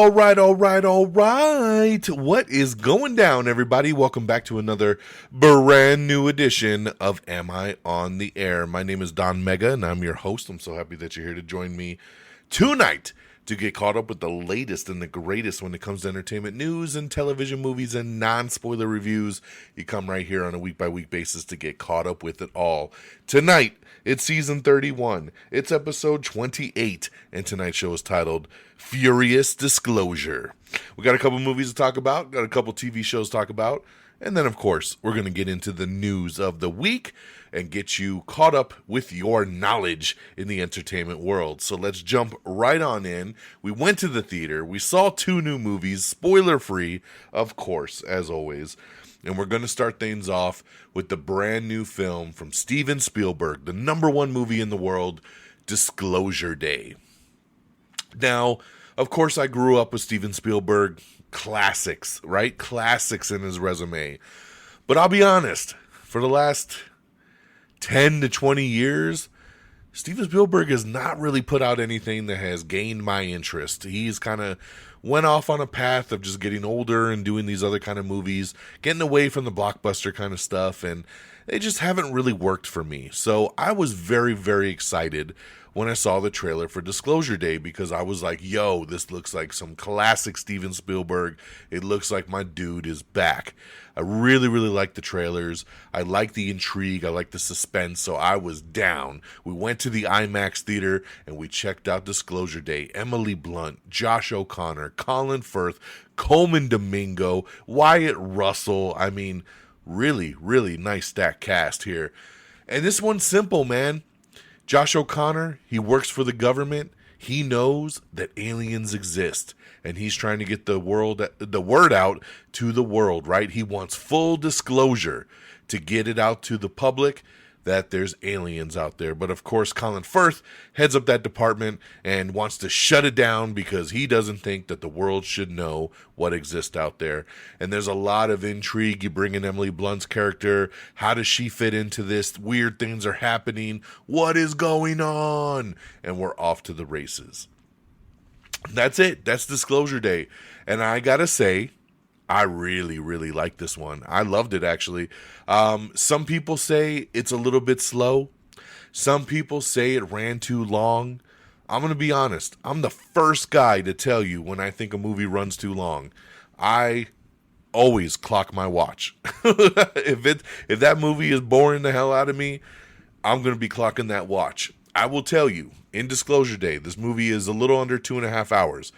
All right. What is going down, everybody? Welcome back to another brand new edition of Am I on the Air? My name is DONMEGA, and I'm your host. I'm so happy that you're here to join me tonight to get caught up with the latest and the greatest when it comes to entertainment news and television, movies, and non-spoiler reviews. You come right here on a week-by-week basis to get caught up with it all. Tonight, it's season 31. It's episode 28, and tonight's show is titled Furious Disclosure. We got a couple movies to talk about, got a couple TV shows to talk about, and then, of course, we're going to get into the news of the week and get you caught up with your knowledge in the entertainment world. So let's jump right on in. We went to the theater. We saw two new movies, spoiler-free, of course, as always. And we're going to start things off with the brand new film from Steven Spielberg, the #1 movie in the world, Disclosure Day. Now, of course, I grew up with Steven Spielberg. Classics, right? Classics in his resume. But I'll be honest, for the last 10 to 20 years, Steven Spielberg has not really put out anything that has gained my interest. He's kind of went off on a path of just getting older and doing these other kind of movies, getting away from the blockbuster kind of stuff, and they just haven't really worked for me. So I was very, very excited when I saw the trailer for Disclosure Day, because I was like, yo, this looks like some classic Steven Spielberg. It looks like my dude is back. I really, really like the trailers. I like the intrigue. I like the suspense, so I was down. We went to the IMAX theater, and we checked out Disclosure Day. Emily Blunt, Josh O'Connor, Colin Firth, Coleman Domingo, Wyatt Russell. I mean, really, really nice stacked cast here. And this one's simple, man. Josh O'Connor, he works for the government. He knows that aliens exist, and he's trying to get the word out to the world, right? He wants full disclosure to get it out to the public that there's aliens out there. But of course, Colin Firth heads up that department and wants to shut it down because he doesn't think that the world should know what exists out there. And there's a lot of intrigue. You bring in Emily Blunt's character. How does she fit into this? Weird things are happening. What is going on? And we're off to the races. That's it. That's Disclosure Day. And I gotta say, I really, really like this one. I loved it, actually. Some people say it's a little bit slow. Some people say it ran too long. I'm going to be honest. I'm the first guy to tell you when I think a movie runs too long. I always clock my watch. If that movie is boring the hell out of me, I'm going to be clocking that watch. I will tell you, in Disclosure Day, this movie is a little under 2.5 hours.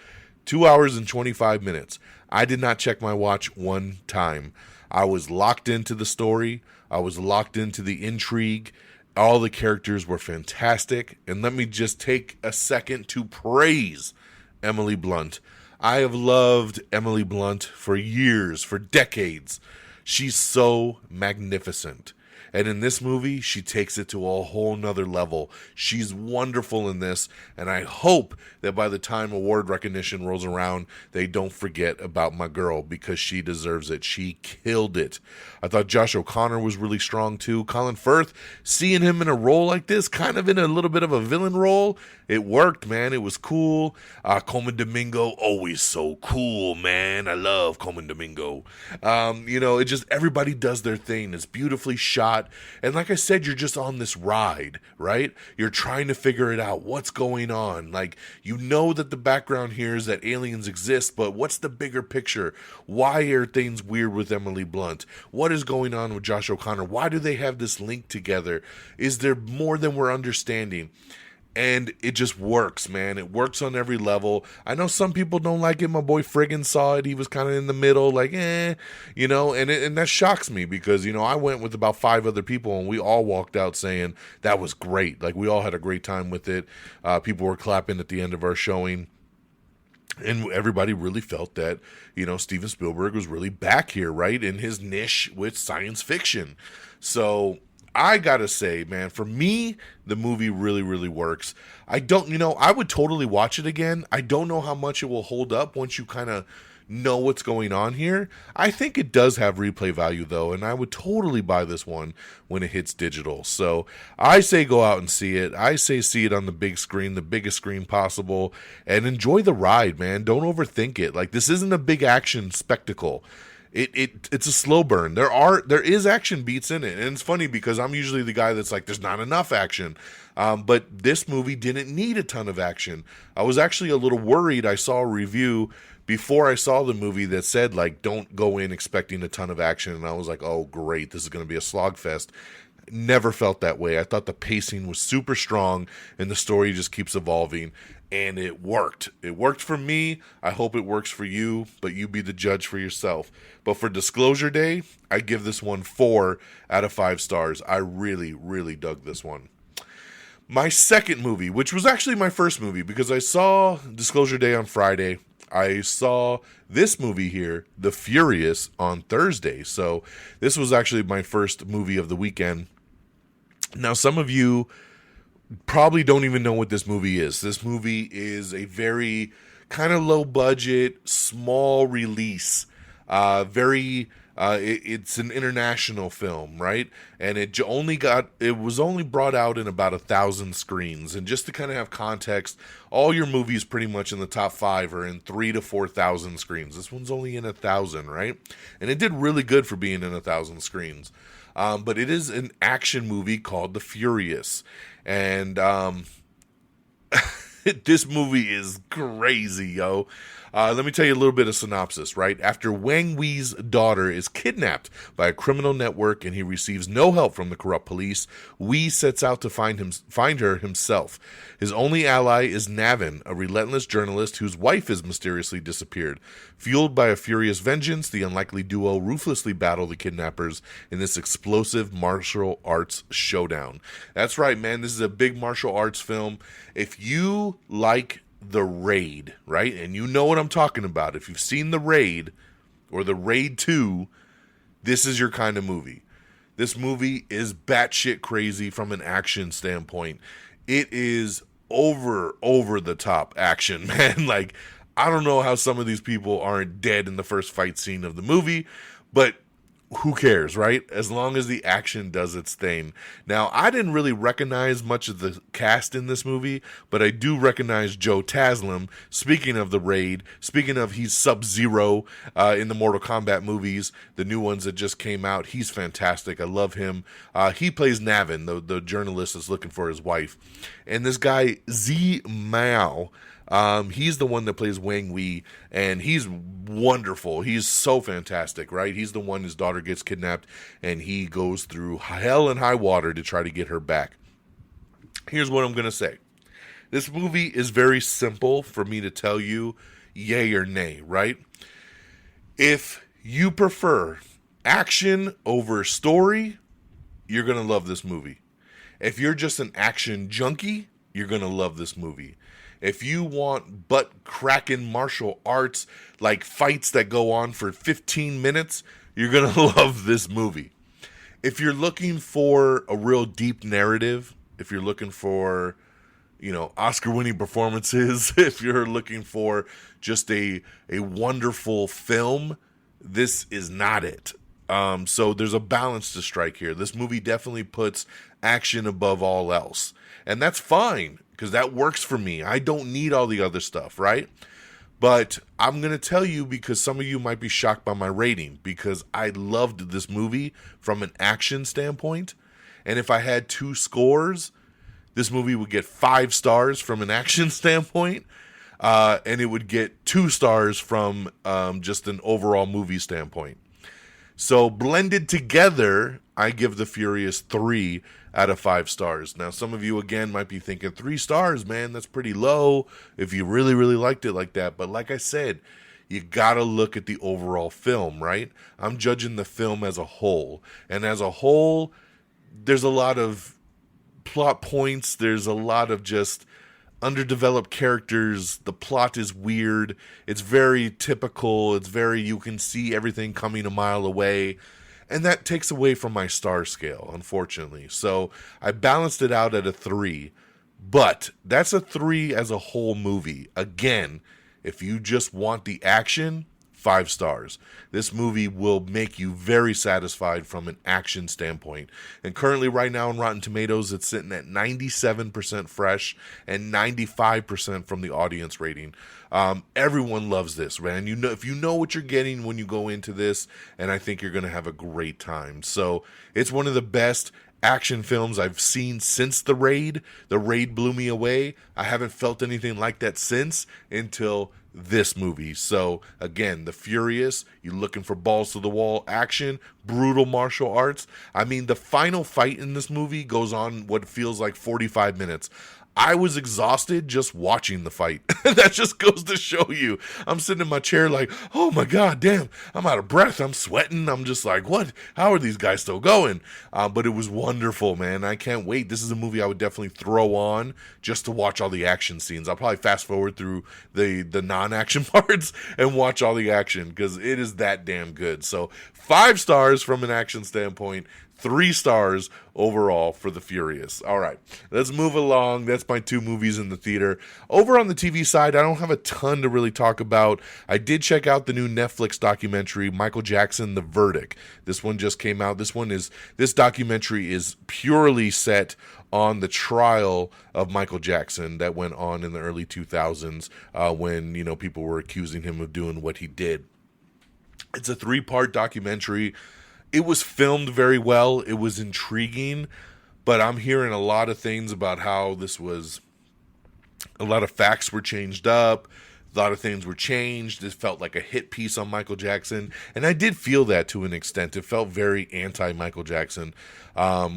2 hours and 25 minutes. I did not check my watch one time. I was locked into the story. I was locked into the intrigue. All the characters were fantastic. And let me just take a second to praise Emily Blunt. I have loved Emily Blunt for years, for decades. She's so magnificent. And in this movie, she takes it to a whole nother level. She's wonderful in this, and I hope that by the time award recognition rolls around, they don't forget about my girl, because she deserves it. She killed it. I thought Josh O'Connor was really strong too. Colin Firth, seeing him in a role like this, kind of in a little bit of a villain role, it worked, man. It was cool. Coleman Domingo, always so cool, man. I love Coleman Domingo. It just, everybody does their thing. It's beautifully shot. And like I said, you're just on this ride, right? You're trying to figure it out. What's going on? Like, you know that the background here is that aliens exist, but what's the bigger picture? Why are things weird with Emily Blunt? What is going on with Josh O'Connor? Why do they have this link together? Is there more than we're understanding? And it just works, man. It works on every level. I know some people don't like it. My boy Friggin saw it. He was kind of in the middle, like, and that shocks me because, I went with about 5 other people and we all walked out saying that was great. Like, we all had a great time with it. People were clapping at the end of our showing. And everybody really felt that, Steven Spielberg was really back here, right, in his niche with science fiction. So I gotta say, man, for me, the movie really, really works. I would totally watch it again. I don't know how much it will hold up once you kind of know what's going on here. I think it does have replay value though, and I would totally buy this one when it hits digital. So I say go out and see it. I say see it on the big screen, the biggest screen possible, and enjoy the ride, man. Don't overthink it. Like, this isn't a big action spectacle. It's a slow burn. There is action beats in it, and it's funny because I'm usually the guy that's like, there's not enough action. But this movie didn't need a ton of action. I was actually a little worried. I saw a review before I saw the movie that said, like, don't go in expecting a ton of action, and I was like, oh great, this is going to be a slogfest. Never felt that way. I thought the pacing was super strong, and the story just keeps evolving, and it worked. It worked for me. I hope it works for you, but you be the judge for yourself. But for Disclosure Day, I give this one 4 out of 5 stars. I really, really dug this one. My second movie, which was actually my first movie, because I saw Disclosure Day on Friday. I saw this movie here, The Furious, on Thursday. So this was actually my first movie of the weekend. Now, some of you probably don't even know what this movie is. This movie is a very kind of low budget, small release, it's an international film, right? And it was only brought out in about 1,000 screens. And just to kind of have context, all your movies pretty much in the top 5 are in 3,000 to 4,000 screens. This one's only in 1,000, right? And it did really good for being in 1,000 screens. But it is an action movie called The Furious. And this movie is crazy, yo. Let me tell you a little bit of synopsis, right? After Wang Wei's daughter is kidnapped by a criminal network and he receives no help from the corrupt police, Wei sets out to find her himself. His only ally is Navin, a relentless journalist whose wife has mysteriously disappeared. Fueled by a furious vengeance, the unlikely duo ruthlessly battle the kidnappers in this explosive martial arts showdown. That's right, man. This is a big martial arts film. If you like The Raid, right? And you know what I'm talking about. If you've seen The Raid or The Raid 2, this is your kind of movie. This movie is batshit crazy from an action standpoint. It is over the top action, man. Like, I don't know how some of these people aren't dead in the first fight scene of the movie, but who cares, right? As long as the action does its thing. Now, I didn't really recognize much of the cast in this movie, but I do recognize Joe Taslim. Speaking of The Raid, he's Sub-Zero in the Mortal Kombat movies, the new ones that just came out. He's fantastic. I love him. He plays Navin, the journalist that's looking for his wife. And this guy, Z Mao, he's the one that plays Wang Wei, and he's wonderful. He's so fantastic, right? He's the one, his daughter gets kidnapped, and he goes through hell and high water to try to get her back. Here's what I'm going to say. This movie is very simple for me to tell you yay or nay, right? If you prefer action over story, you're going to love this movie. If you're just an action junkie, you're going to love this movie. If you want butt-cracking martial arts, like fights that go on for 15 minutes, you're going to love this movie. If you're looking for a real deep narrative, if you're looking for, Oscar-winning performances, if you're looking for just a wonderful film, this is not it. So there's a balance to strike here. This movie definitely puts action above all else. And that's fine, because that works for me. I don't need all the other stuff, right? But I'm going to tell you, because some of you might be shocked by my rating, because I loved this movie from an action standpoint. And if I had 2 scores, this movie would get 5 stars from an action standpoint. And it would get 2 stars from just an overall movie standpoint. So blended together, I give The Furious 3 out of 5 stars. Now, some of you, again, might be thinking 3 stars, man, that's pretty low if you really, really liked it like that. But like I said, you gotta look at the overall film, right? I'm judging the film as a whole. And as a whole, there's a lot of plot points. There's a lot of just underdeveloped characters. The plot is weird. It's very typical. You can see everything coming a mile away. And that takes away from my star scale, unfortunately. So I balanced it out at a 3. But that's a 3 as a whole movie. Again, if you just want the action, 5 stars. This movie will make you very satisfied from an action standpoint. And currently, right now on Rotten Tomatoes, it's sitting at 97% fresh and 95% from the audience rating. Everyone loves this, man. You know, if you know what you're getting when you go into this, and I think you're going to have a great time. So it's one of the best action films I've seen since The Raid. The Raid blew me away. I haven't felt anything like that since until this movie. So again, The Furious, you're looking for balls to the wall action, brutal martial arts. I mean, the final fight in this movie goes on what feels like 45 minutes. I was exhausted just watching the fight. That just goes to show you. I'm sitting in my chair like, oh my God, damn, I'm out of breath. I'm sweating. I'm just like, what? How are these guys still going? But it was wonderful, man. I can't wait. This is a movie I would definitely throw on just to watch all the action scenes. I'll probably fast forward through the non-action parts and watch all the action because it is that damn good. So 5 stars from an action standpoint. 3 stars overall for The Furious. All right, let's move along. That's my 2 movies in the theater. Over on the TV side, I don't have a ton to really talk about. I did check out the new Netflix documentary, Michael Jackson, The Verdict. This one just came out. This documentary is purely set on the trial of Michael Jackson that went on in the early 2000s when, you know, people were accusing him of doing what he did. It's a 3-part documentary. It was filmed very well. It was intriguing, but I'm hearing a lot of things about how a lot of facts were changed up. A lot of things were changed. It felt like a hit piece on Michael Jackson. And I did feel that to an extent. It felt very anti-Michael Jackson,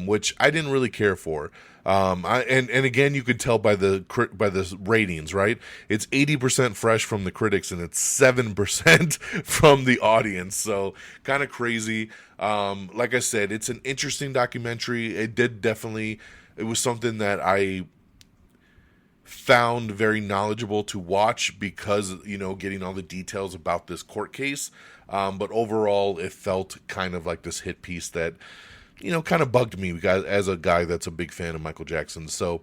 which I didn't really care for. And again, you could tell by the ratings, right? It's 80% fresh from the critics and it's 7% from the audience. So kind of crazy. Like I said, it's an interesting documentary. It was something that I found very knowledgeable to watch because, you know, getting all the details about this court case. But overall, it felt kind of like this hit piece that, you know, kind of bugged me as a guy that's a big fan of Michael Jackson. So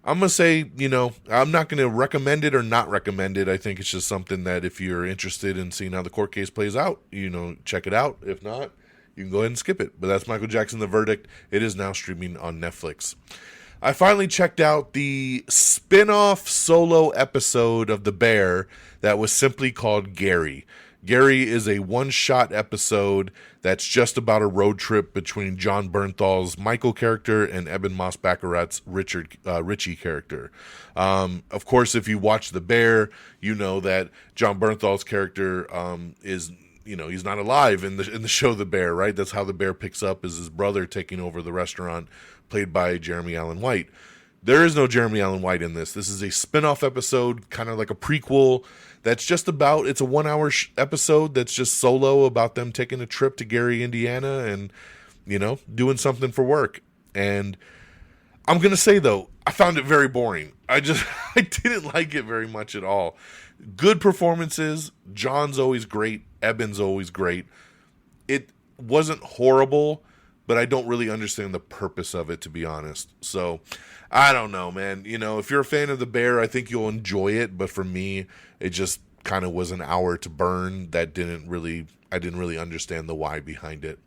I'm going to say, you know, I'm not going to recommend it or not recommend it. I think it's just something that if you're interested in seeing how the court case plays out, you know, check it out. If not, you can go ahead and skip it. But that's Michael Jackson, The Verdict. It is now streaming on Netflix. I finally checked out the spin-off solo episode of The Bear that was simply called Gary. Gary is a one-shot episode that's just about a road trip between John Bernthal's Michael character and Eben Moss-Baccarat's Richie character. Of course, if you watch The Bear, you know that John Bernthal's character is, you know, he's not alive in the show The Bear, right? That's how The Bear picks up, is his brother taking over the restaurant, played by Jeremy Allen White. There is no Jeremy Allen White in this. This is a spin-off episode, kind of like a prequel. That's just about, it's a 1-hour episode that's just solo about them taking a trip to Gary, Indiana and, you know, doing something for work. And I'm going to say, though, I found it very boring. I didn't like it very much at all. Good performances. John's always great. Eben's always great. It wasn't horrible, but I don't really understand the purpose of it, to be honest. So, I don't know, man. You know, if you're a fan of The Bear, I think you'll enjoy it. But for me, it just kind of was an hour to burn that I didn't really understand the why behind it.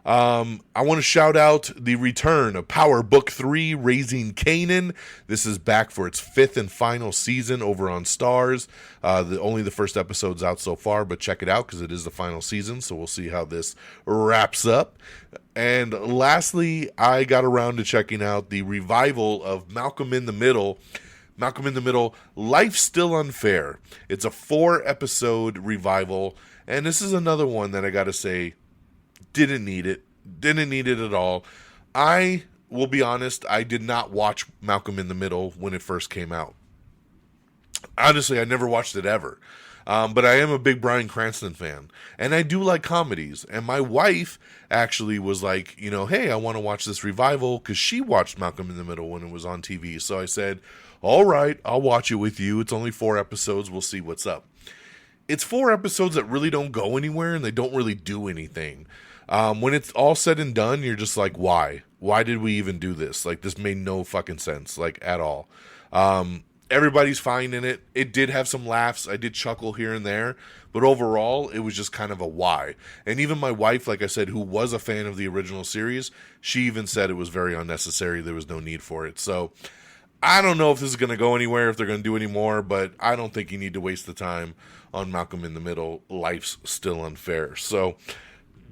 I want to shout out the return of Power Book 3, Raising Kanan. This is back for its 5th and final season over on Starz. Only the first episode's out so far, but check it out because it is the final season, so we'll see how this wraps up. And lastly, I got around to checking out the revival of Malcolm in the Middle. Malcolm in the Middle, Life's Still Unfair. It's a 4-episode revival, and this is another one that I got to say, didn't need it at all. I will be honest, I did not watch Malcolm in the Middle when it first came out. Honestly, I never watched it ever. But I am a big Bryan Cranston fan, and I do like comedies. And my wife actually was like, you know, hey, I want to watch this revival because she watched Malcolm in the Middle when it was on TV. So I said, all right, I'll watch it with you. It's only 4 episodes. We'll see what's up. It's 4 episodes that really don't go anywhere, and they don't really do anything. When it's all said and done, you're just like, why? Why did we even do this? Like, this made no fucking sense, like, at all. Everybody's fine in it. It did have some laughs. I did chuckle here and there. But overall, it was just kind of a why. And even my wife, like I said, who was a fan of the original series, she even said it was very unnecessary. There was no need for it. So I don't know if this is going to go anywhere, if they're going to do any more, but I don't think you need to waste the time on Malcolm in the Middle. Life's still unfair. So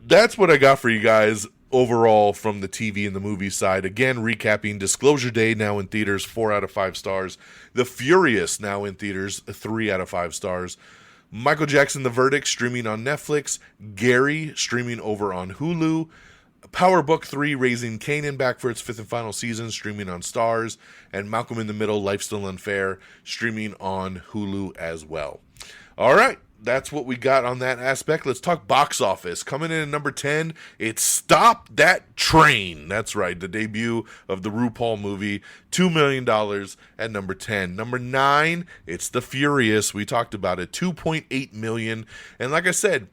that's what I got for you guys overall from the TV and the movie side. Again, recapping: Disclosure Day now in theaters, 4 out of 5 stars. The Furious now in theaters, 3 out of 5 stars. Michael Jackson: The Verdict streaming on Netflix. Gary streaming over on Hulu. Power Book 3: Raising Kanan back for its 5th and final season, streaming on Stars. And Malcolm in the Middle: Life Still Unfair, streaming on Hulu as well. All right, that's what we got on that aspect. Let's talk box office. Coming in at number 10, it's Stop That Train. That's right, the debut of the RuPaul movie, $2 million at number 10. Number 9, it's The Furious. We talked about it, $2.8 million. And like I said,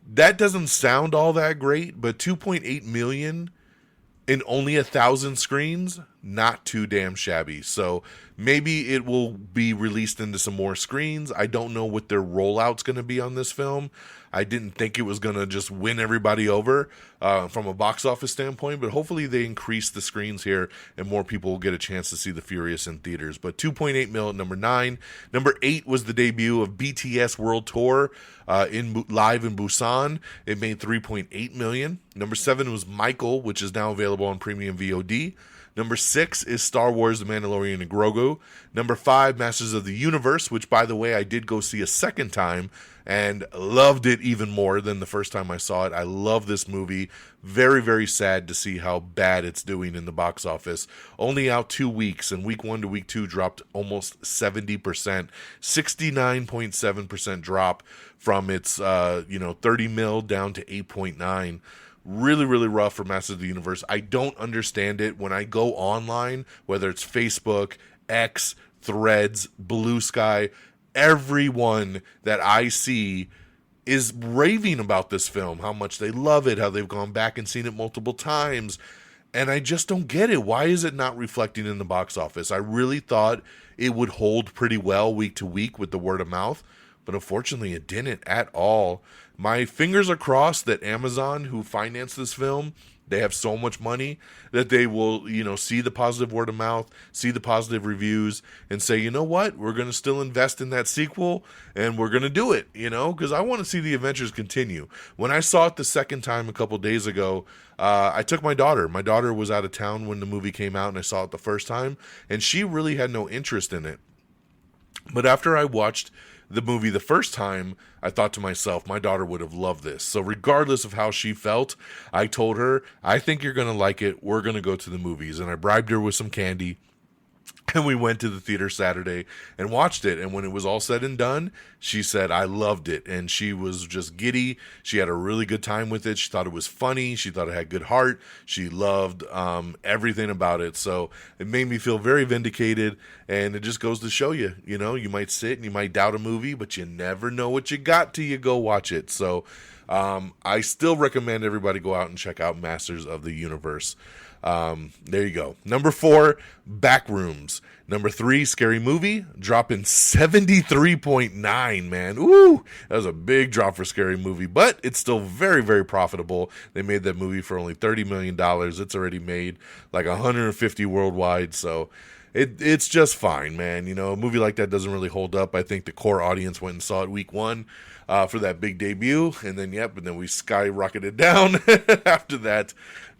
that doesn't sound all that great, but 2.8 million in only 1,000 screens, not too damn shabby. So maybe it will be released into some more screens. I don't know what their rollout's going to be on this film. I didn't think it was going to just win everybody over from a box office standpoint, but hopefully they increase the screens here and more people will get a chance to see The Furious in theaters. But 2.8 mil at number 9. Number 8 was the debut of BTS World Tour live in Busan. It made 3.8 million. Number 7 was Michael, which is now available on premium VOD. Number 6 is Star Wars: The Mandalorian and Grogu. Number 5, Masters of the Universe, which, by the way, I did go see a second time and loved it even more than the first time I saw it. I love this movie. Very, very sad to see how bad it's doing in the box office. Only out 2 weeks, and week 1 to week 2 dropped almost 70%. 69.7% drop from its 30 mil down to 8.9. Really, really rough for Masters of the Universe. I don't understand it. When I go online, whether it's Facebook, X, Threads, Blue Sky, everyone that I see is raving about this film, how much they love it, how they've gone back and seen it multiple times. And I just don't get it. Why is it not reflecting in the box office? I really thought it would hold pretty well week to week with the word of mouth, but unfortunately it didn't at all. My fingers are crossed that Amazon, who financed this film, they have so much money that they will, see the positive word of mouth, see the positive reviews, and say, you know what, we're going to still invest in that sequel, and we're going to do it, because I want to see the adventures continue. When I saw it the second time a couple days ago, I took my daughter. My daughter was out of town when the movie came out, and I saw it the first time, and she really had no interest in it. But after I watched the movie the first time, I thought to myself, my daughter would have loved this. So regardless of how she felt, I told her, I think you're going to like it. We're going to go to the movies. And I bribed her with some candy. And we went to the theater Saturday and watched it. And when it was all said and done, she said, I loved it. And she was just giddy. She had a really good time with it. She thought it was funny. She thought it had good heart. She loved everything about it. So it made me feel very vindicated. And it just goes to show you, you might sit and you might doubt a movie, but you never know what you got till you go watch it. So I still recommend everybody go out and check out Masters of the Universe. There you go. Number 4, Backrooms. Number 3, Scary Movie, dropping 73.9, man. Ooh, that was a big drop for Scary Movie, but it's still very, very profitable. They made that movie for only $30 million. It's already made like 150 worldwide, so it's just fine, man. A movie like that doesn't really hold up. I think the core audience went and saw it week 1 for that big debut, and then we skyrocketed down after that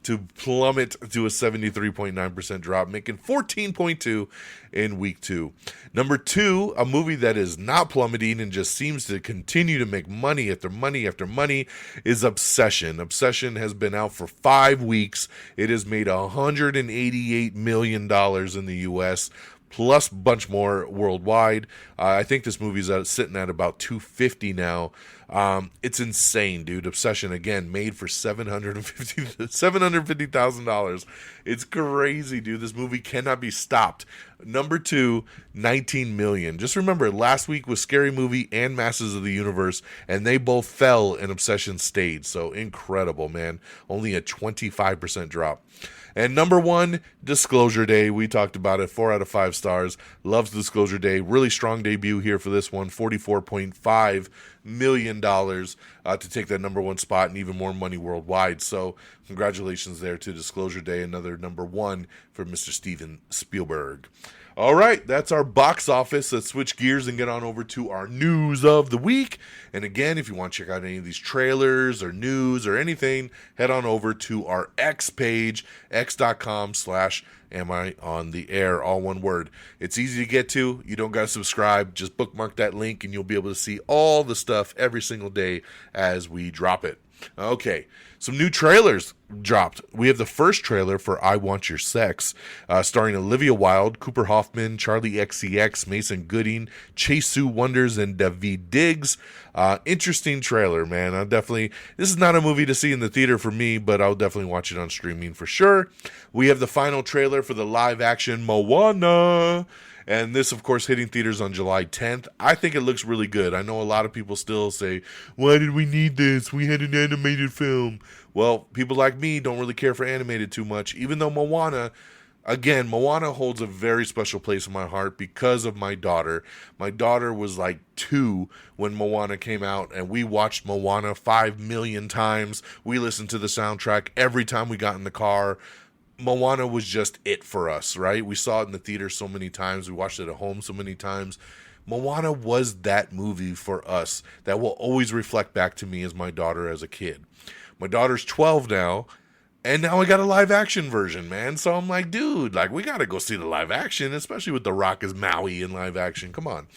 to plummet to a 73.9% drop, making 14.2 in week 2. Number 2, a movie that is not plummeting and just seems to continue to make money after money after money, is Obsession. Obsession has been out for 5 weeks. It has made $188 million in the U.S., plus a bunch more worldwide. I think this movie's sitting at about $250 now It's insane, dude. Obsession, again, made for $750,000. It's crazy, dude. This movie cannot be stopped. Number two, 19 million. Just remember, last week was Scary Movie and Masters of the Universe, and they both fell and Obsession stayed. So incredible, man. Only a 25% drop. And number one, Disclosure Day. We talked about it. 4 out of 5 stars. Loves Disclosure Day. Really strong debut here for this one. $44.5 million to take that number one spot and even more money worldwide. So congratulations there to Disclosure Day. Another number one for Mr. Steven Spielberg. All right, that's our box office. Let's switch gears and get on over to our news of the week. And again, if you want to check out any of these trailers or news or anything, head on over to our X page, x.com/am I on the air, all one word. It's easy to get to. You don't got to subscribe. Just bookmark that link and you'll be able to see all the stuff every single day as we drop it. Okay, some new trailers dropped. We have the first trailer for I Want Your Sex, starring Olivia Wilde, Cooper Hoffman, Charlie XCX, Mason Gooding, Chase Sue Wonders, and Daveed Diggs. Interesting trailer, man. This is not a movie to see in the theater for me, but I'll definitely watch it on streaming for sure. We have the final trailer for the live action Moana. And this, of course, hitting theaters on July 10th. I think it looks really good. I know a lot of people still say, why did we need this? We had an animated film. Well, people like me don't really care for animated too much, even though Moana holds a very special place in my heart because of my daughter. My daughter was like 2 when Moana came out, and we watched Moana 5 million times. We listened to the soundtrack every time we got in the car. Moana was just it for us, right? We saw it in the theater so many times. We watched it at home so many times. Moana was that movie for us that will always reflect back to me as my daughter as a kid. My daughter's 12 now, and now I got a live action version, man. So I'm like, dude, we got to go see the live action, especially with The Rock as Maui in live action. Come on.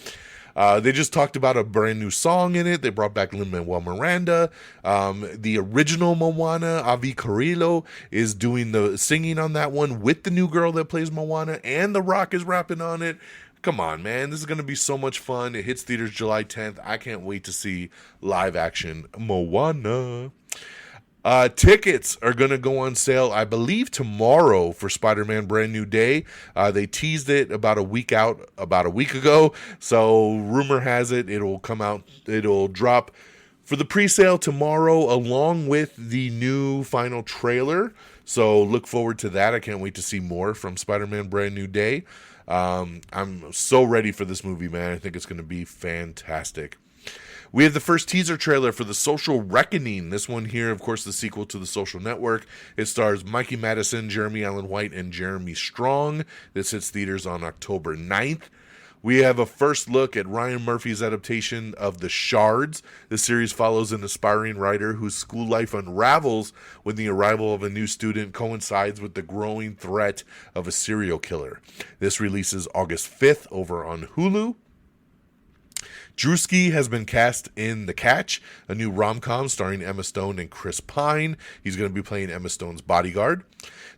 They just talked about a brand new song in it. They brought back Lin-Manuel Miranda. The original Moana, Avi Carrillo, is doing the singing on that one with the new girl that plays Moana, and The Rock is rapping on it. Come on, man. This is going to be so much fun. It hits theaters July 10th. I can't wait to see live action Moana. Tickets are going to go on sale, I believe, tomorrow for Spider-Man Brand New Day. They teased it about a week ago. So rumor has it, it'll drop for the pre-sale tomorrow along with the new final trailer. So look forward to that. I can't wait to see more from Spider-Man Brand New Day. I'm so ready for this movie, man. I think it's going to be fantastic. We have the first teaser trailer for The Social Reckoning. This one here, of course, the sequel to The Social Network. It stars Mikey Madison, Jeremy Allen White, and Jeremy Strong. This hits theaters on October 9th. We have a first look at Ryan Murphy's adaptation of The Shards. The series follows an aspiring writer whose school life unravels when the arrival of a new student coincides with the growing threat of a serial killer. This releases August 5th over on Hulu. Drewski has been cast in The Catch, a new rom-com starring Emma Stone and Chris Pine. He's going to be playing Emma Stone's bodyguard.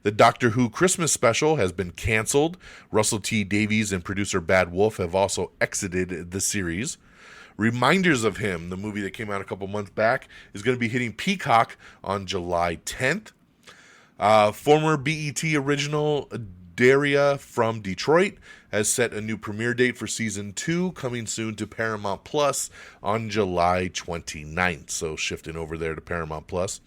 The Doctor Who Christmas special has been canceled. Russell T. Davies and producer Bad Wolf have also exited the series. Reminders of Him, the movie that came out a couple months back, is going to be hitting Peacock on July 10th. Former BET original Daria from Detroit has set a new premiere date for season 2, coming soon to Paramount Plus on July 29th. So shifting over there to Paramount Plus.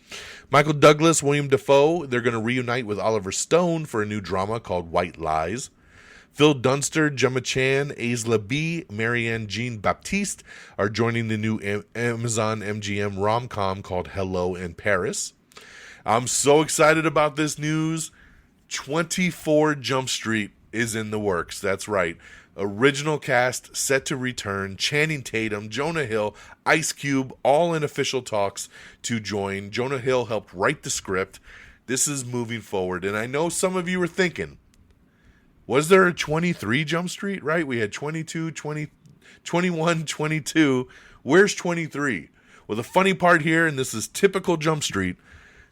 Michael Douglas, William Dafoe, they're going to reunite with Oliver Stone for a new drama called White Lies. Phil Dunster, Gemma Chan, Aisla B., Marianne Jean-Baptiste are joining the new Amazon MGM rom-com called Hello in Paris. I'm so excited about this news. 24 Jump Street is in the works. That's right. Original cast set to return. Channing Tatum, Jonah Hill, Ice Cube, all in official talks to join. Jonah Hill helped write the script. This is moving forward. And I know some of you are thinking, was there a 23 Jump Street, right? We had 22, 20, 21, 22. Where's 23? Well, the funny part here, and this is typical Jump Street,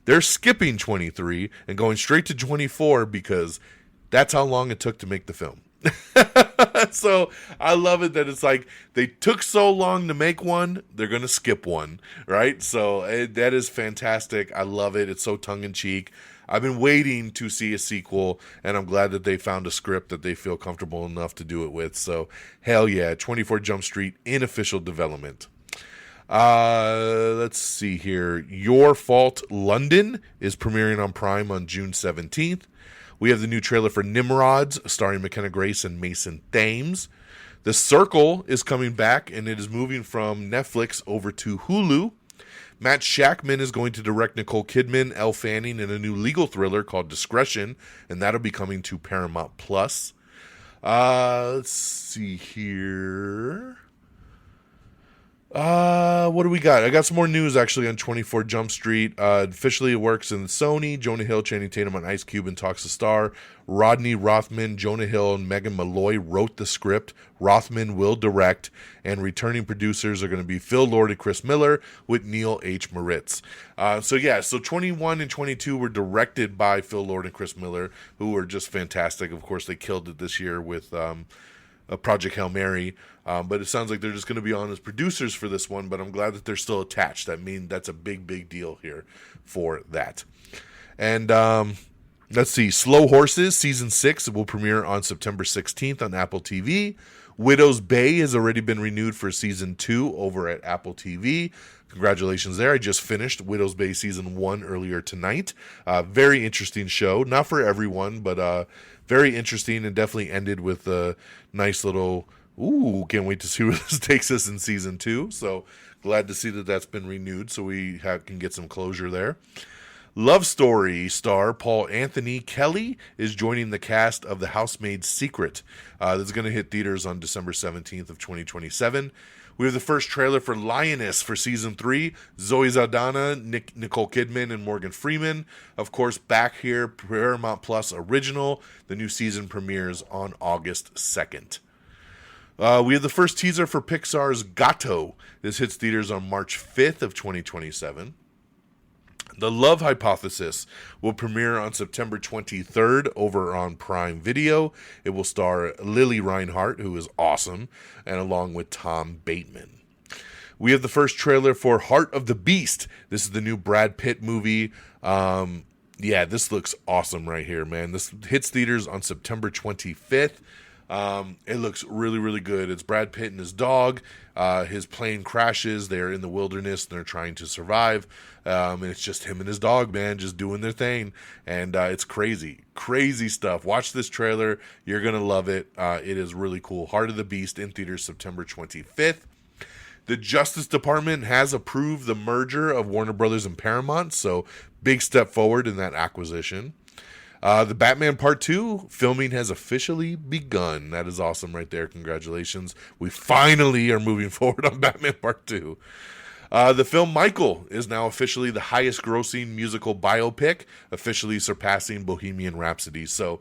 they're skipping 23 and going straight to 24 because that's how long it took to make the film. So I love it that it's like they took so long to make one, they're going to skip one, right? So that is fantastic. I love it. It's so tongue in cheek. I've been waiting to see a sequel, and I'm glad that they found a script that they feel comfortable enough to do it with. So, hell yeah, 24 Jump Street in official development. Let's see here. Your Fault London is premiering on Prime on June 17th. We have the new trailer for Nimrods, starring McKenna Grace and Mason Thames. The Circle is coming back, and it is moving from Netflix over to Hulu. Matt Shackman is going to direct Nicole Kidman, Elle Fanning, in a new legal thriller called Discretion, and that'll be coming to Paramount Plus. Let's see here. What do we got? I got some more news actually on 24 Jump Street. Officially it works in Sony. Jonah Hill, Channing Tatum on Ice Cube and talks to star. Rodney Rothman, Jonah Hill, and Megan Malloy wrote the script. Rothman will direct, and returning producers are going to be Phil Lord and Chris Miller with Neil H. Moritz. So 21 and 22 were directed by Phil Lord and Chris Miller, who were just fantastic. Of course, they killed it this year with Project Hail Mary. But it sounds like they're just going to be on as producers for this one, but I'm glad that they're still attached. That's a big deal here for that. And let's see, Slow Horses Season 6 will premiere on September 16th on Apple TV. Widow's Bay has already been renewed for Season 2 over at Apple TV. Congratulations there. I just finished Widow's Bay Season 1 earlier tonight. Very interesting show. Not for everyone, but very interesting, and definitely ended with a nice little... Ooh, can't wait to see where this takes us in Season 2. So glad to see that that's been renewed so we can get some closure there. Love Story star Paul Anthony Kelly is joining the cast of The Housemaid's Secret. This is going to hit theaters on December 17th of 2027. We have the first trailer for Lioness for Season 3. Zoe Saldana, Nicole Kidman, and Morgan Freeman. Of course, back here, Paramount Plus original. The new season premieres on August 2nd. We have the first teaser for Pixar's Gato. This hits theaters on March 5th of 2027. The Love Hypothesis will premiere on September 23rd over on Prime Video. It will star Lily Reinhart, who is awesome, and along with Tom Bateman. We have the first trailer for Heart of the Beast. This is the new Brad Pitt movie. This looks awesome right here, man. This hits theaters on September 25th. It looks really good. It's Brad Pitt and his dog. His plane crashes. They're in the wilderness and they're trying to survive. And it's just him and his dog, man, just doing their thing. And it's crazy stuff. Watch this trailer. You're going to love it. It is really cool. Heart of the Beast in theaters September 25th. The Justice Department has approved the merger of Warner Brothers and Paramount. So big step forward in that acquisition. The Batman Part 2 filming has officially begun. That is awesome right there. Congratulations. We finally are moving forward on Batman Part 2. The film Michael is now officially the highest grossing musical biopic, officially surpassing Bohemian Rhapsody. So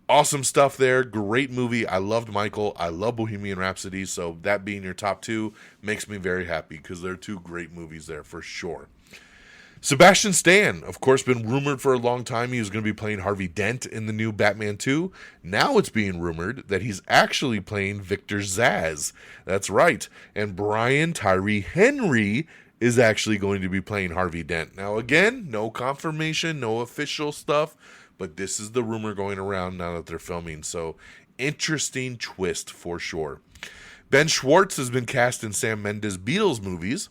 awesome stuff there. Great movie. I loved Michael. I love Bohemian Rhapsody. So that being your top two makes me very happy because they're two great movies there for sure. Sebastian Stan, of course, been rumored for a long time he was going to be playing Harvey Dent in the new Batman 2. Now it's being rumored that he's actually playing Victor Zsasz. That's right. And Brian Tyree Henry is actually going to be playing Harvey Dent. Now, again, no confirmation, no official stuff, but this is the rumor going around now that they're filming. So, interesting twist for sure. Ben Schwartz has been cast in Sam Mendes' Beatles movies.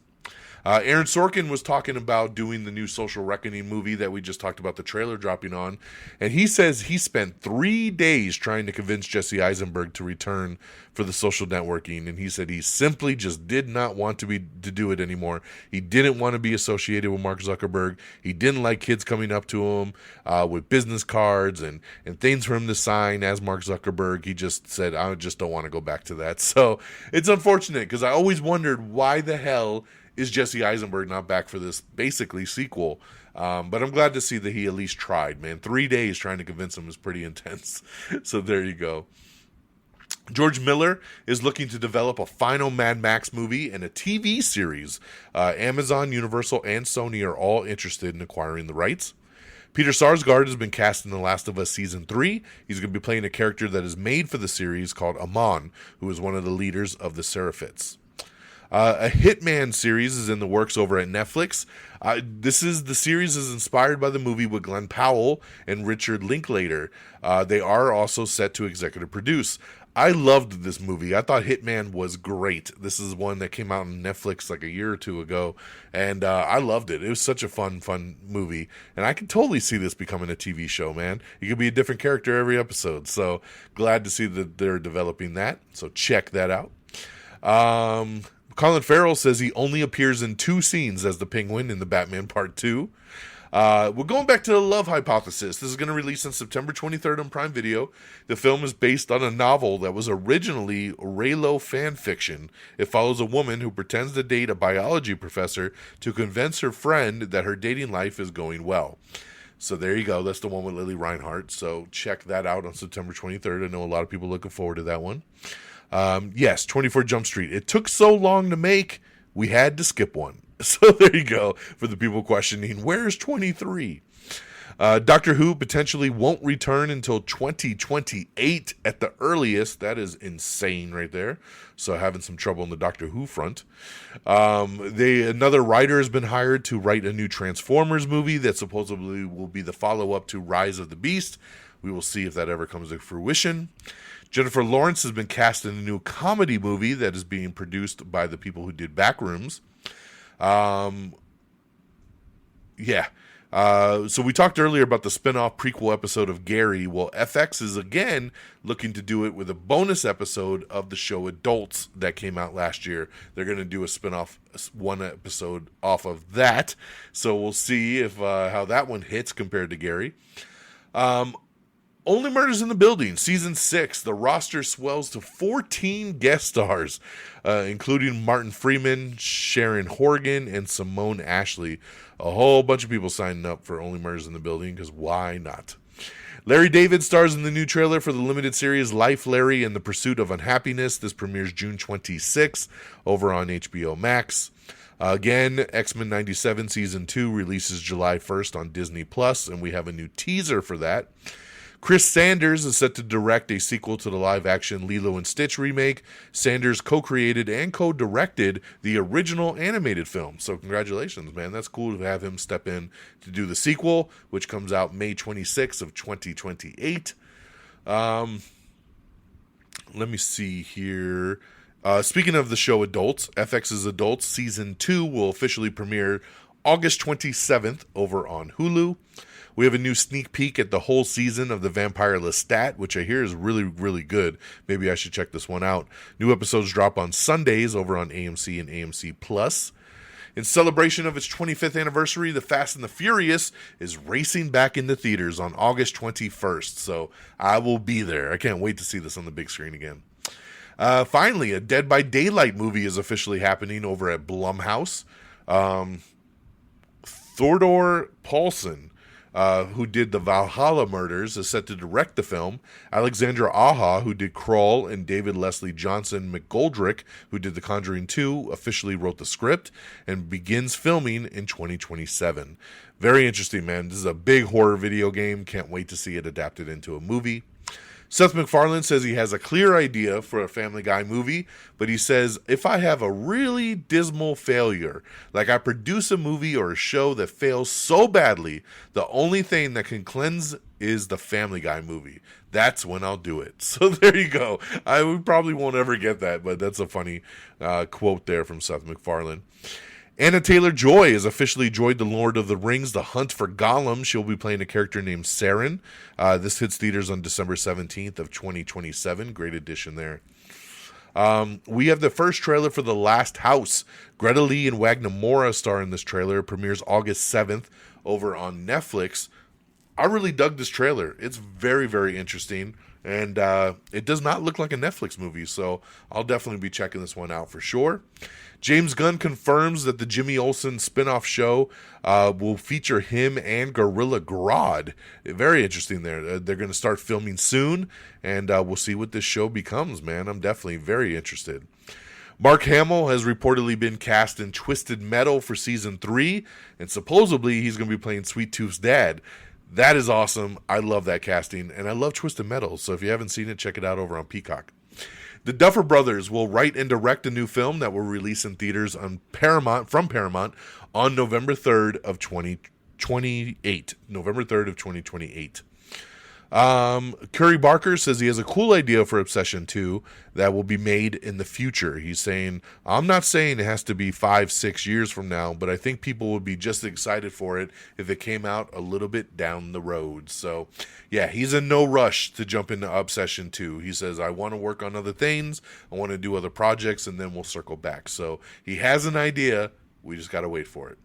Aaron Sorkin was talking about doing the new Social Reckoning movie that we just talked about the trailer dropping on, and he says he spent 3 days trying to convince Jesse Eisenberg to return for the Social Networking, and he said he simply just did not want to do it anymore. He didn't want to be associated with Mark Zuckerberg. He didn't like kids coming up to him with business cards and things for him to sign as Mark Zuckerberg. He just said, I just don't want to go back to that. So it's unfortunate because I always wondered why the hell is Jesse Eisenberg not back for this basically sequel? But I'm glad to see that he at least tried, man. 3 days trying to convince him is pretty intense. So there you go. George Miller is looking to develop a final Mad Max movie and a TV series. Amazon, Universal, and Sony are all interested in acquiring the rights. Peter Sarsgaard has been cast in The Last of Us Season 3. He's going to be playing a character that is made for the series called Amon, who is one of the leaders of the Seraphites. A Hitman series is in the works over at Netflix. The series is inspired by the movie with Glenn Powell and Richard Linklater. They are also set to executive produce. I loved this movie. I thought Hitman was great. This is one that came out on Netflix like a year or two ago, and I loved it. It was such a fun movie, and I can totally see this becoming a TV show, man. You could be a different character every episode, so glad to see that they're developing that, so check that out. Colin Farrell says he only appears in 2 scenes as the Penguin in the Batman Part 2. We're going back to The Love Hypothesis. This is going to release on September 23rd on Prime Video. The film is based on a novel that was originally Raylo fan fiction. It follows a woman who pretends to date a biology professor to convince her friend that her dating life is going well. So there you go. That's the one with Lily Reinhart. So check that out on September 23rd. I know a lot of people looking forward to that one. Yes, 24 Jump Street. It took so long to make, we had to skip one. So there you go for the people questioning, where's 23? Doctor Who potentially won't return until 2028 at the earliest. That is insane right there. So having some trouble on the Doctor Who front. Another writer has been hired to write a new Transformers movie that supposedly will be the follow-up to Rise of the Beast. We will see if that ever comes to fruition. Jennifer Lawrence has been cast in a new comedy movie that is being produced by the people who did Backrooms. So we talked earlier about the spin-off prequel episode of Gary. Well, FX is again looking to do it with a bonus episode of the show Adults that came out last year. They're going to do a spin-off, one episode off of that. So we'll see if how that one hits compared to Gary. Only Murders in the Building, Season 6. The roster swells to 14 guest stars, including Martin Freeman, Sharon Horgan, and Simone Ashley. A whole bunch of people signing up for Only Murders in the Building, because why not? Larry David stars in the new trailer for the limited series Life, Larry, and the Pursuit of Unhappiness. This premieres June 26th over on HBO Max. Again, X-Men 97 Season 2 releases July 1st on Disney+, and we have a new teaser for that. Chris Sanders is set to direct a sequel to the live-action Lilo & Stitch remake. Sanders co-created and co-directed the original animated film. So congratulations, man. That's cool to have him step in to do the sequel, which comes out May 26th of 2028. Let me see here. Speaking of the show Adults, FX's Adults Season 2 will officially premiere August 27th over on Hulu. We have a new sneak peek at the whole season of The Vampire Lestat, which I hear is really, really good. Maybe I should check this one out. New episodes drop on Sundays over on AMC and AMC Plus. In celebration of its 25th anniversary, The Fast and the Furious is racing back into theaters on August 21st. So I will be there. I can't wait to see this on the big screen again. Finally, a Dead by Daylight movie is officially happening over at Blumhouse. Theodore Paulson, who did the Valhalla Murders, is set to direct the film. Alexandra Aja, who did Crawl, and David Leslie Johnson McGoldrick, who did The Conjuring 2, officially wrote the script and begins filming in 2027. Very interesting, man. This is a big horror video game. Can't wait to see it adapted into a movie. Seth MacFarlane says he has a clear idea for a Family Guy movie, but he says, if I have a really dismal failure, like I produce a movie or a show that fails so badly, the only thing that can cleanse is the Family Guy movie. That's when I'll do it. So there you go. We probably won't ever get that, but that's a funny quote there from Seth MacFarlane. Anna Taylor-Joy has officially joined The Lord of the Rings, The Hunt for Gollum. She'll be playing a character named Saren. This hits theaters on December 17th of 2027. Great addition there. We have the first trailer for The Last House. Greta Lee and Wagner Moura star in this trailer. It premieres August 7th over on Netflix. I really dug this trailer. It's very, very interesting. And it does not look like a Netflix movie, so I'll definitely be checking this one out for sure. James Gunn confirms that the Jimmy Olsen spinoff show will feature him and Gorilla Grodd. Very interesting there. They're going to start filming soon, and we'll see what this show becomes, man. I'm definitely very interested. Mark Hamill has reportedly been cast in Twisted Metal for Season 3, and supposedly he's going to be playing Sweet Tooth's dad. That is awesome. I love that casting, and I love Twisted Metal. So if you haven't seen it, check it out over on Peacock. The Duffer Brothers will write and direct a new film that will release in theaters on Paramount on November 3rd of 2028. November 3rd of 2028. Curry Barker says he has a cool idea for Obsession 2 that will be made in the future. He's saying, I'm not saying it has to be 5-6 years from now, but I think people would be just excited for it if it came out a little bit down the road. So, yeah, he's in no rush to jump into Obsession 2. He says, I want to work on other things, I want to do other projects, and then we'll circle back. So, he has an idea, we just got to wait for it.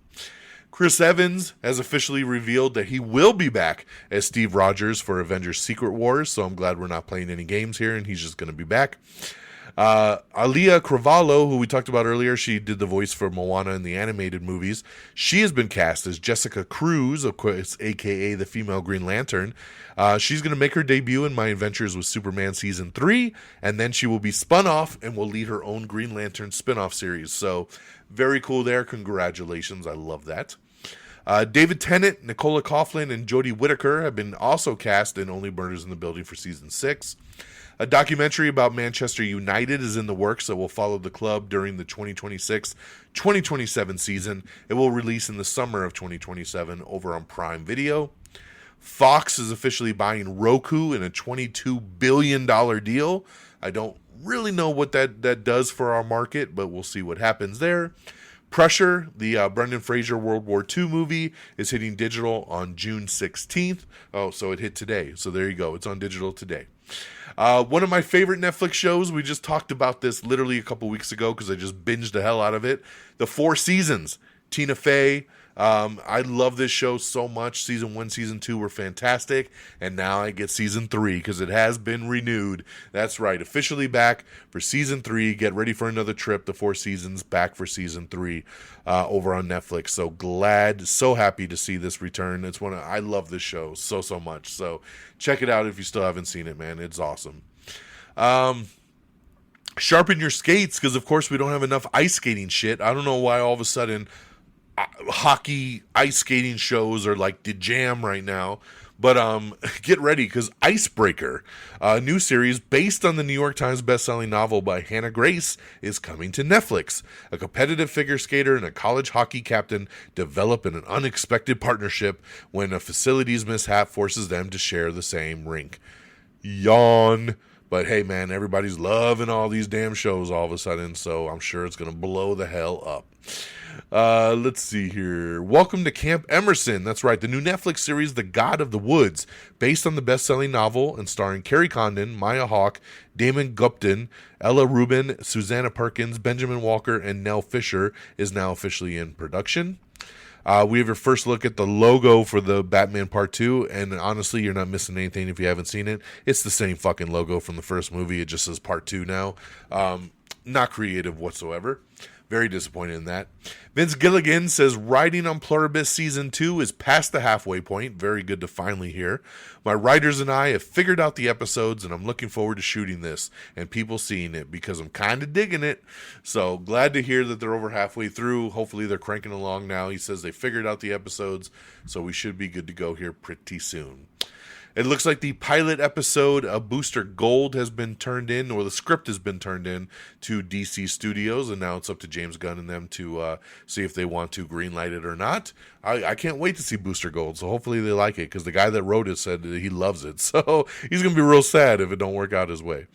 Chris Evans has officially revealed that he will be back as Steve Rogers for Avengers Secret Wars, so I'm glad we're not playing any games here, and he's just going to be back. Alia Cravalho, who we talked about earlier, she did the voice for Moana in the animated movies. She has been cast as Jessica Cruz, of course, a.k.a. the female Green Lantern. She's going to make her debut in My Adventures with Superman Season 3, and then she will be spun off and will lead her own Green Lantern spin-off series. So, very cool there. Congratulations. I love that. David Tennant, Nicola Coughlan, and Jodie Whittaker have been also cast in Only Murders in the Building for Season 6. A documentary about Manchester United is in the works that will follow the club during the 2026-2027 season. It will release in the summer of 2027 over on Prime Video. Fox is officially buying Roku in a $22 billion deal. I don't really know what that does for our market, but we'll see what happens there. Pressure, the Brendan Fraser World War II movie, is hitting digital on June 16th. Oh, so it hit today. So there you go. It's on digital today. One of my favorite Netflix shows, we just talked about this literally a couple weeks ago because I just binged the hell out of it. The Four Seasons. Tina Fey. I love this show so much. Season 1, Season 2 were fantastic. And now I get Season 3 because it has been renewed. That's right. Officially back for Season 3. Get ready for another trip. The Four Seasons back for Season 3 over on Netflix. So glad, so happy to see this return. I love this show so much. So check it out if you still haven't seen it, man. It's awesome. Sharpen your skates because, of course, we don't have enough ice skating shit. I don't know why all of a sudden hockey ice skating shows are like the jam right now, but get ready because Icebreaker, a new series based on the New York Times bestselling novel by Hannah Grace, is coming to Netflix. A competitive figure skater and a college hockey captain develop an unexpected partnership when a facilities mishap forces them to share the same rink. Yawn. But hey, man, everybody's loving all these damn shows all of a sudden, so I'm sure it's going to blow the hell up. Let's see here. Welcome to Camp Emerson. That's right. The new Netflix series, The God of the Woods, based on the best-selling novel and starring Carrie Condon, Maya Hawke, Damon Gupton, Ella Rubin, Susanna Perkins, Benjamin Walker, and Nell Fisher, is now officially in production. We have your first look at the logo for the Batman Part 2, and honestly, you're not missing anything if you haven't seen it. It's the same fucking logo from the first movie. It just says Part 2 now. Not creative whatsoever. Very disappointed in that. Vince Gilligan says writing on Pluribus Season 2 is past the halfway point. Very good to finally hear. My writers and I have figured out the episodes, and I'm looking forward to shooting this and people seeing it because I'm kind of digging it. So glad to hear that they're over halfway through. Hopefully they're cranking along now. He says they figured out the episodes, so we should be good to go here pretty soon. It looks like the pilot episode of Booster Gold has been turned in, or the script has been turned in to DC Studios, and now it's up to James Gunn and them to see if they want to greenlight it or not. I can't wait to see Booster Gold, so hopefully they like it, because the guy that wrote it said that he loves it, so he's going to be real sad if it don't work out his way.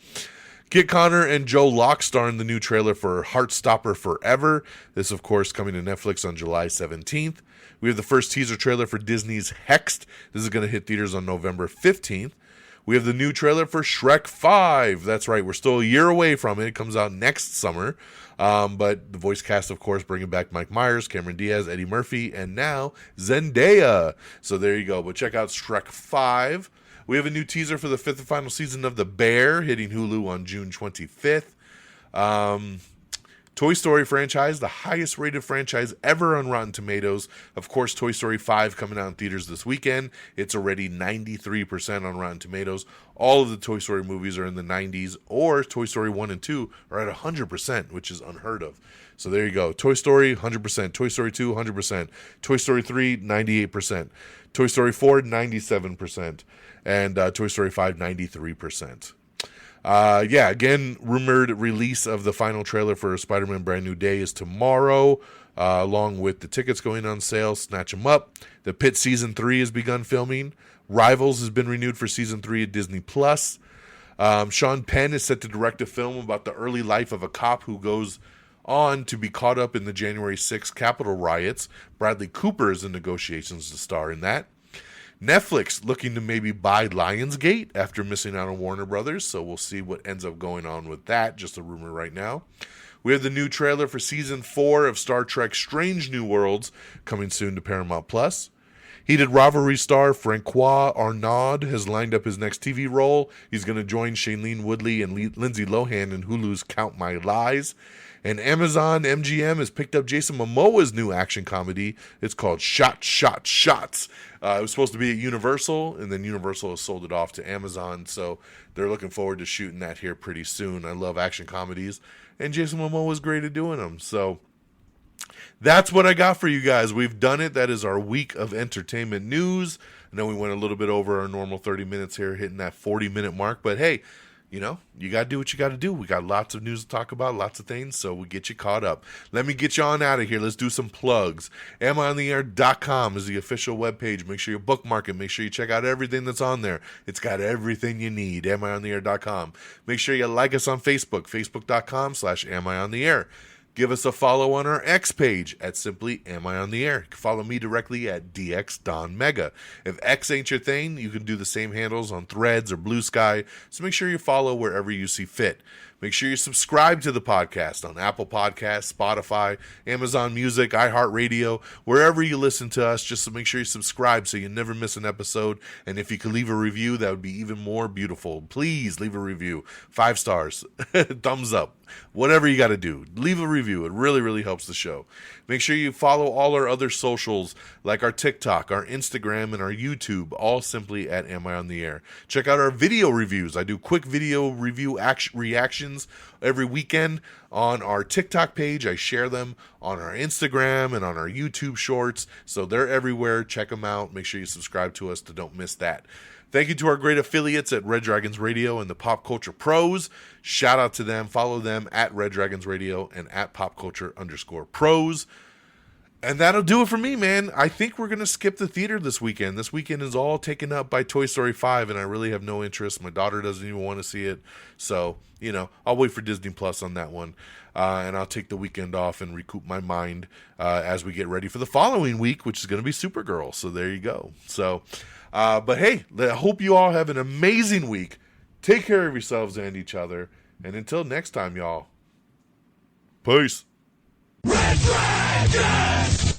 Kit Connor and Joe Locke star in the new trailer for Heartstopper Forever. This, of course, coming to Netflix on July 17th. We have the first teaser trailer for Disney's Hexed. This is going to hit theaters on November 15th. We have the new trailer for Shrek 5. That's right, we're still a year away from it. It comes out next summer. But the voice cast, of course, bringing back Mike Myers, Cameron Diaz, Eddie Murphy, and now Zendaya. So there you go. But check out Shrek 5. We have a new teaser for the 5th and final season of The Bear, hitting Hulu on June 25th. Toy Story franchise, the highest rated franchise ever on Rotten Tomatoes. Of course, Toy Story 5 coming out in theaters this weekend. It's already 93% on Rotten Tomatoes. All of the Toy Story movies are in the 90s, or Toy Story 1 and 2 are at 100%, which is unheard of. So there you go. Toy Story, 100%. Toy Story 2, 100%. Toy Story 3, 98%. Toy Story 4, 97%. And Toy Story 5, 93%. Again, rumored release of the final trailer for Spider-Man Brand New Day is tomorrow, along with the tickets going on sale. Snatch them up. The Pit Season 3 has begun filming. Rivals has been renewed for Season 3 at Disney+. Sean Penn is set to direct a film about the early life of a cop who goes on to be caught up in the January 6th Capitol riots. Bradley Cooper is in negotiations to star in that. Netflix looking to maybe buy Lionsgate after missing out on Warner Brothers, so we'll see what ends up going on with that. Just a rumor right now. We have the new trailer for Season 4 of Star Trek Strange New Worlds coming soon to Paramount+. Heated Rivalry star Francois Arnaud has lined up his next TV role. He's going to join Shailene Woodley and Lindsay Lohan in Hulu's Count My Lies. And Amazon MGM has picked up Jason Momoa's new action comedy. It's called Shots. It was supposed to be at Universal, and then Universal has sold it off to Amazon. So they're looking forward to shooting that here pretty soon. I love action comedies, and Jason Momoa is great at doing them. So that's what I got for you guys. We've done it. That is our week of entertainment news. I know we went a little bit over our normal 30 minutes here, hitting that 40-minute mark. But hey, you know, you got to do what you got to do. We got lots of news to talk about, lots of things, so we get you caught up. Let me get you on out of here. Let's do some plugs. AmIOnTheAir.com is the official webpage. Make sure you bookmark it. Make sure you check out everything that's on there. It's got everything you need. AmIOnTheAir.com. Make sure you like us on Facebook, Facebook.com/AmIOnTheAir. Give us a follow on our X page at simply Am I on the Air. You can follow me directly at DXDonMega. If X ain't your thing, you can do the same handles on Threads or Blue Sky. So make sure you follow wherever you see fit. Make sure you subscribe to the podcast on Apple Podcasts, Spotify, Amazon Music, iHeartRadio, wherever you listen to us. Just make sure you subscribe so you never miss an episode. And if you could leave a review, that would be even more beautiful. Please leave a review. 5 stars. Thumbs up. Whatever you got to do. Leave a review. It really, really helps the show. Make sure you follow all our other socials like our TikTok, our Instagram, and our YouTube, all simply at Am I on the Air. Check out our video reviews. I do quick video review reactions every weekend on our TikTok page. I share them on our Instagram and on our YouTube shorts. So they're everywhere. Check them out. Make sure you subscribe to us to don't miss that. Thank you to our great affiliates at Red Dragons Radio and the Pop Culture Pros. Shout out to them. Follow them at Red Dragons Radio and at popculture_pros. And that'll do it for me, man. I think we're going to skip the theater this weekend. This weekend is all taken up by Toy Story 5, and I really have no interest. My daughter doesn't even want to see it. So, you know, I'll wait for Disney Plus on that one. And I'll take the weekend off and recoup my mind as we get ready for the following week, which is going to be Supergirl. So there you go. So, but hey, I hope you all have an amazing week. Take care of yourselves and each other. And until next time, y'all. Peace. Red Dragons!